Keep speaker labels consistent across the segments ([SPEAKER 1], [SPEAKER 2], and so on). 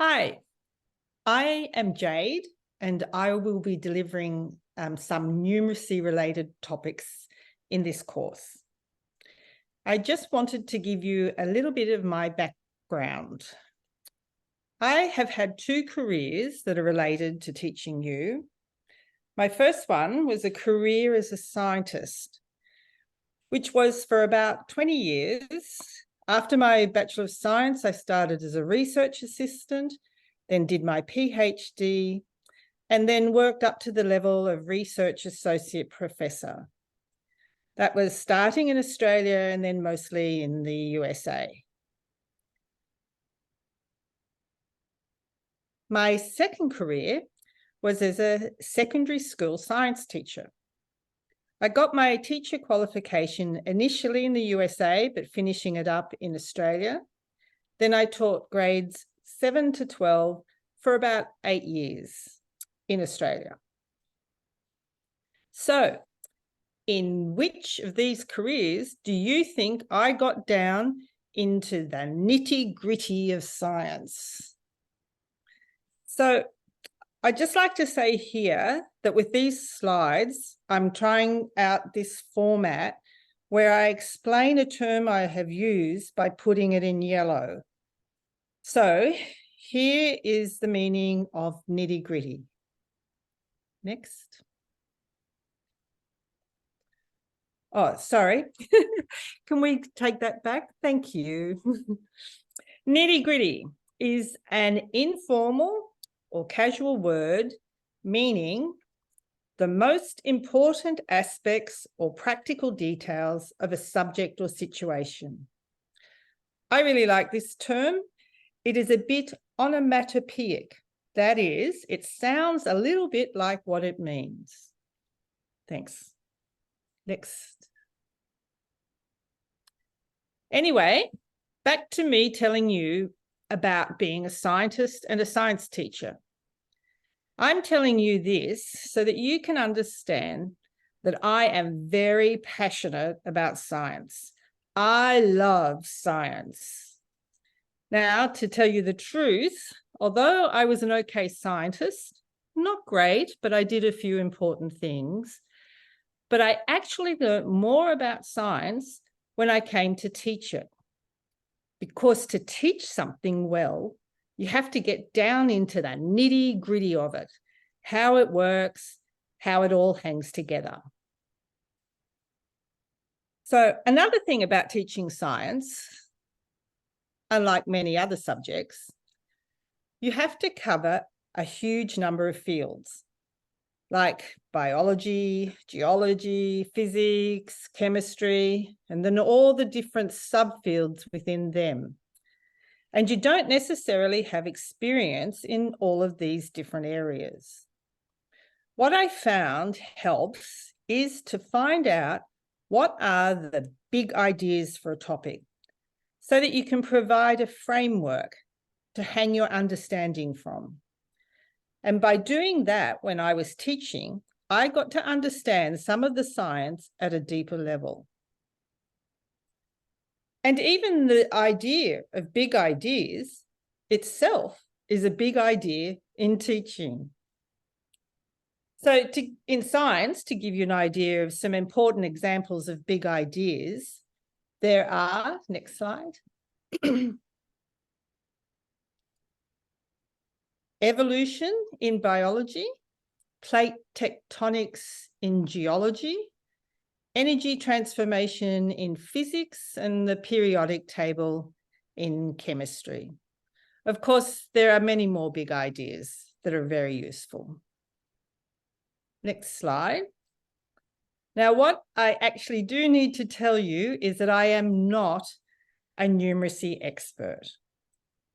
[SPEAKER 1] Hi, I am Jade, and I will be delivering some numeracy-related topics in this course. I just wanted to give you a little bit of my background. I have had two careers that are related to teaching you. My first one was a career as a scientist, which was for about 20 years. After my Bachelor of Science, I started as a research assistant, then did my PhD, and then worked up to the level of Research Associate Professor. That was starting in Australia and then mostly in the USA. My second career was as a secondary school science teacher. I got my teacher qualification initially in the USA, but finishing it up in Australia. Then I taught grades 7 to 12 for about 8 years in Australia. So, in which of these careers do you think I got down into the nitty-gritty of science? So, I'd just like to say here that with these slides, I'm trying out this format where I explain a term I have used by putting it in yellow. So here is the meaning of nitty-gritty. Next. Oh, sorry. Can we take that back? Thank you. Nitty-gritty is an informal or casual word meaning the most important aspects or practical details of a subject or situation. I really like this term. It is a bit onomatopoeic. That is, it sounds a little bit like what it means. Thanks. Next. Anyway, back to me telling you about being a scientist and a science teacher. I'm telling you this so that you can understand that I am very passionate about science. I love science. Now, to tell you the truth, although I was an okay scientist, not great, but I did a few important things, but I actually learned more about science when I came to teach it. Because to teach something well, you have to get down into the nitty-gritty of it, how it works, how it all hangs together. So another thing about teaching science, unlike many other subjects, you have to cover a huge number of fields, like biology, geology, physics, chemistry, and then all the different subfields within them. And you don't necessarily have experience in all of these different areas. What I found helps is to find out what are the big ideas for a topic so that you can provide a framework to hang your understanding from. And by doing that, when I was teaching, I got to understand some of the science at a deeper level. And even the idea of big ideas itself is a big idea in teaching. So in science, to give you an idea of some important examples of big ideas, there are, next slide, evolution in biology, plate tectonics in geology, energy transformation in physics, and the periodic table in chemistry. Of course, there are many more big ideas that are very useful. Next slide. Now, what I actually do need to tell you is that I am not a numeracy expert.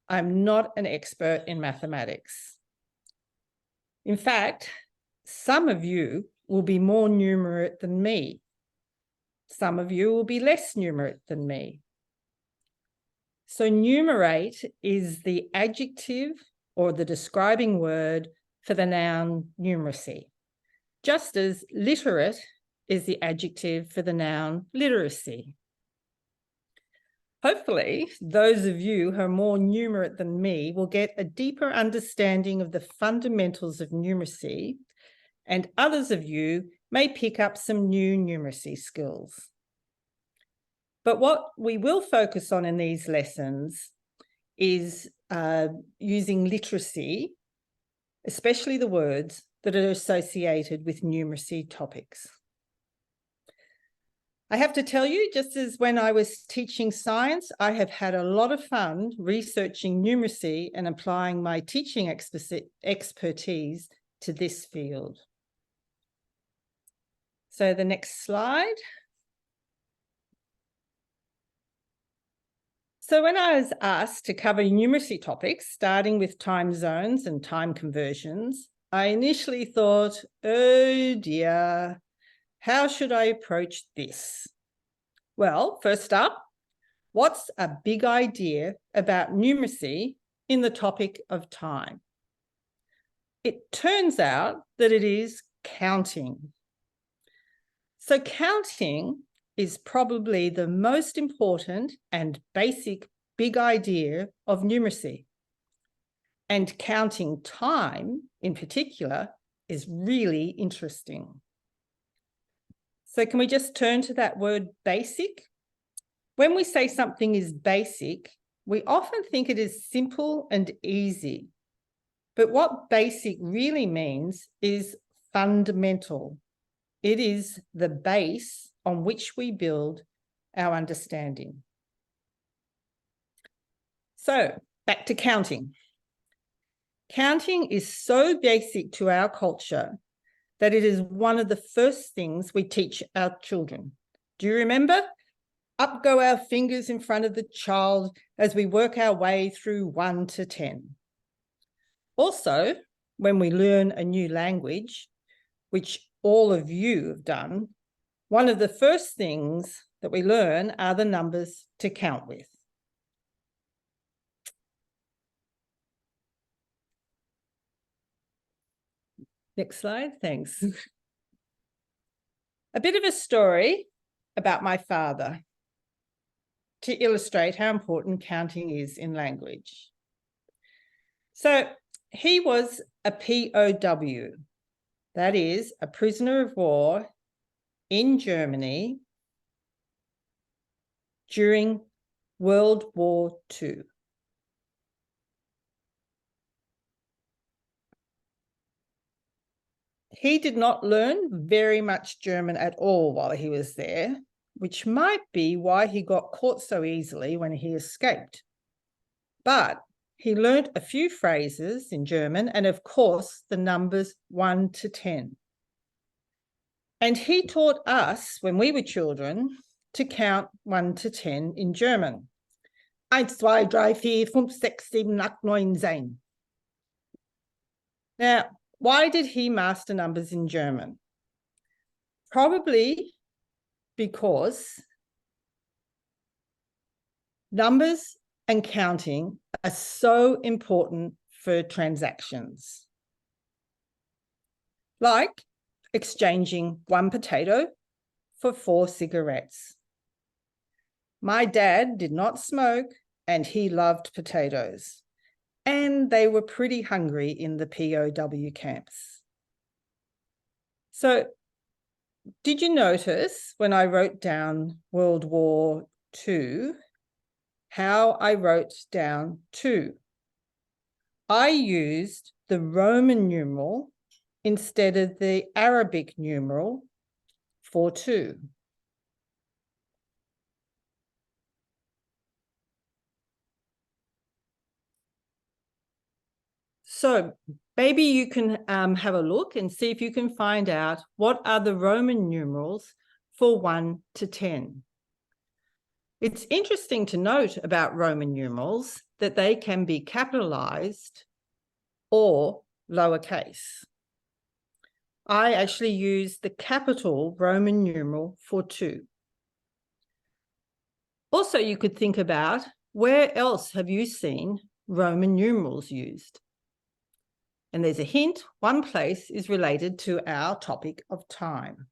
[SPEAKER 1] I'm not an expert in mathematics. In fact, some of you will be more numerate than me. Some of you will be less numerate than me. So numerate is the adjective or the describing word for the noun numeracy, just as literate is the adjective for the noun literacy. Hopefully, those of you who are more numerate than me will get a deeper understanding of the fundamentals of numeracy, and others of you may pick up some new numeracy skills. But what we will focus on in these lessons is using literacy, especially the words that are associated with numeracy topics. I have to tell you, just as when I was teaching science, I have had a lot of fun researching numeracy and applying my teaching expertise to this field. So the next slide. So when I was asked to cover numeracy topics, starting with time zones and time conversions, I initially thought, oh dear, how should I approach this? Well, first up, what's a big idea about numeracy in the topic of time? It turns out that it is counting. So counting is probably the most important and basic big idea of numeracy. And counting time in particular is really interesting. So can we just turn to that word basic? When we say something is basic, we often think it is simple and easy. But what basic really means is fundamental. It is the base on which we build our understanding. So back to counting. Counting is so basic to our culture that it is one of the first things we teach our children. Do you remember? Up go our fingers in front of the child as we work our way through 1 to 10. Also, when we learn a new language, which all of you have done, one of the first things that we learn are the numbers to count with. Next slide, thanks. A bit of a story about my father to illustrate how important counting is in language. So he was a POW, that is a prisoner of war in Germany during World War II. He did not learn very much German at all while he was there, which might be why he got caught so easily when he escaped. But he learned a few phrases in German and, of course, the numbers 1 to 10. And he taught us, when we were children, to count 1 to 10 in German. 1, 2, 3, 4, 5, 6, 7, 8, 9, 10. Now, why did he master numbers in German? Probably because numbers and counting are so important for transactions. Like exchanging 1 potato for 4 cigarettes. My dad did not smoke and he loved potatoes. And they were pretty hungry in the POW camps. So, did you notice when I wrote down World War II, how I wrote down 2? I used the Roman numeral instead of the Arabic numeral for 2. So maybe you can have a look and see if you can find out what are the Roman numerals for 1 to 10. It's interesting to note about Roman numerals that they can be capitalized or lowercase. I actually use the capital Roman numeral for 2. Also, you could think about where else have you seen Roman numerals used? And there's a hint, one place is related to our topic of time.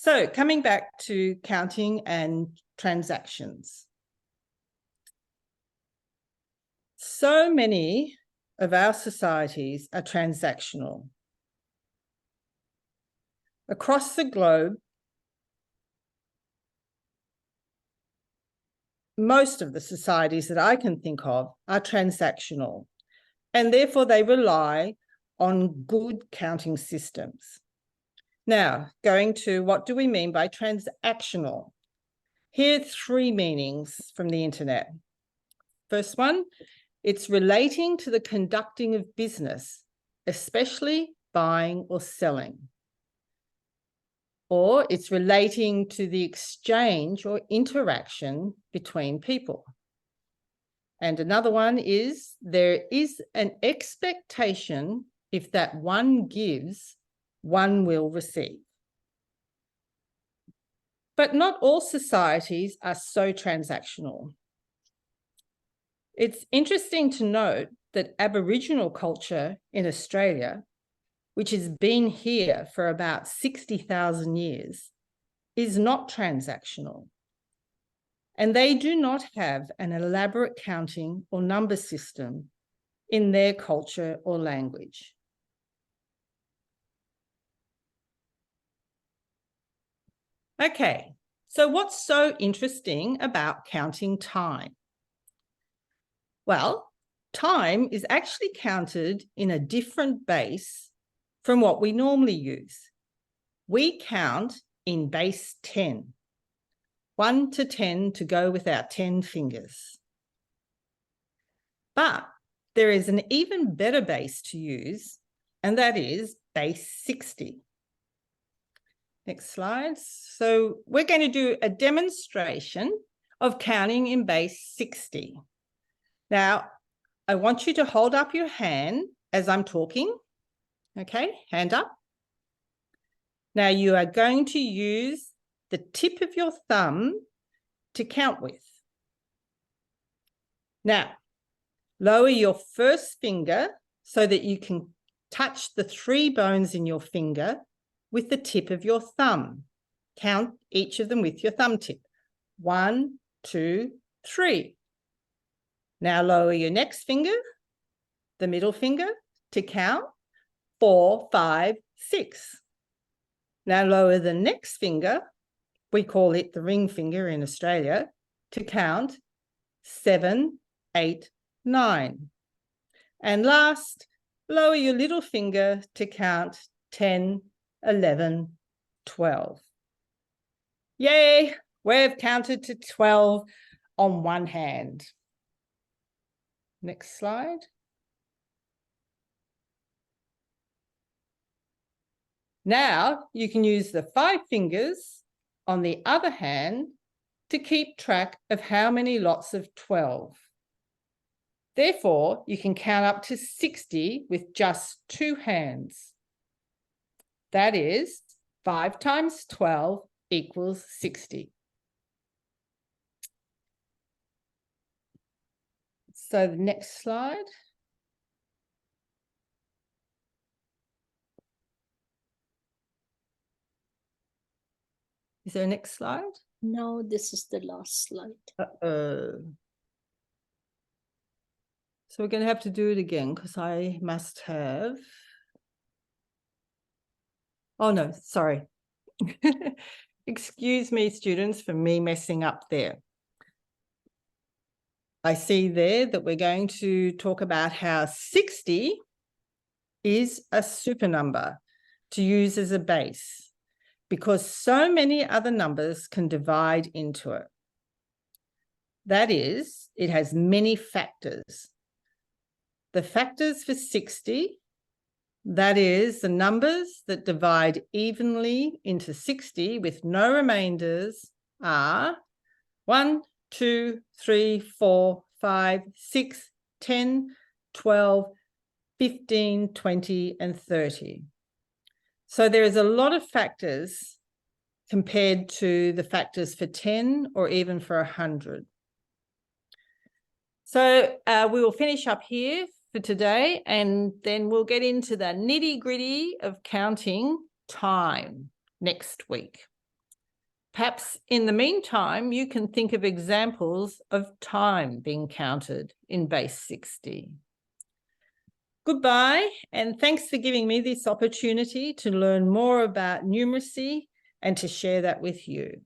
[SPEAKER 1] So coming back to counting and transactions. So many of our societies are transactional. Across the globe, most of the societies that I can think of are transactional, and therefore they rely on good counting systems. Now, going to what do we mean by transactional? Here are 3 meanings from the internet. First one, it's relating to the conducting of business, especially buying or selling. Or it's relating to the exchange or interaction between people. And another one is there is an expectation if that one gives, one will receive. But not all societies are so transactional. It's interesting to note that Aboriginal culture in Australia, which has been here for about 60,000 years, is not transactional. And they do not have an elaborate counting or number system in their culture or language. Okay, so what's so interesting about counting time? Well, time is actually counted in a different base from what we normally use. We count in base 10, 1 to 10 to go with our 10 fingers. But there is an even better base to use, and that is base 60. Next slide. So we're going to do a demonstration of counting in base 60. Now, I want you to hold up your hand as I'm talking. Okay, hand up. Now you are going to use the tip of your thumb to count with. Now, lower your first finger so that you can touch the 3 bones in your finger with the tip of your thumb. Count each of them with your thumb tip. 1, 2, 3. Now lower your next finger, the middle finger, to count 4, 5, 6. Now lower the next finger, we call it the ring finger in Australia, to count 7, 8, 9. And last, lower your little finger to count 10, 11, 12. Yay, we've counted to 12 on one hand. Next slide. Now you can use the 5 fingers on the other hand to keep track of how many lots of 12. Therefore, you can count up to 60 with just 2 hands. That is 5 times 12 equals 60. So the next slide. Is there a next slide?
[SPEAKER 2] No, this is the last slide.
[SPEAKER 1] So we're going to have to do it again because I must have. Oh, no, sorry. Excuse me, students, for me messing up there. I see there that we're going to talk about how 60 is a super number to use as a base because so many other numbers can divide into it. That is, it has many factors. The factors for 60, that is the numbers that divide evenly into 60 with no remainders, are 1, 2, 3, 4, 5, 6, 10, 12, 15, 20, and 30. So there is a lot of factors compared to the factors for 10 or even for 100. So we will finish up here for today, and then we'll get into the nitty-gritty of counting time next week. Perhaps in the meantime, you can think of examples of time being counted in base 60. Goodbye, and thanks for giving me this opportunity to learn more about numeracy and to share that with you.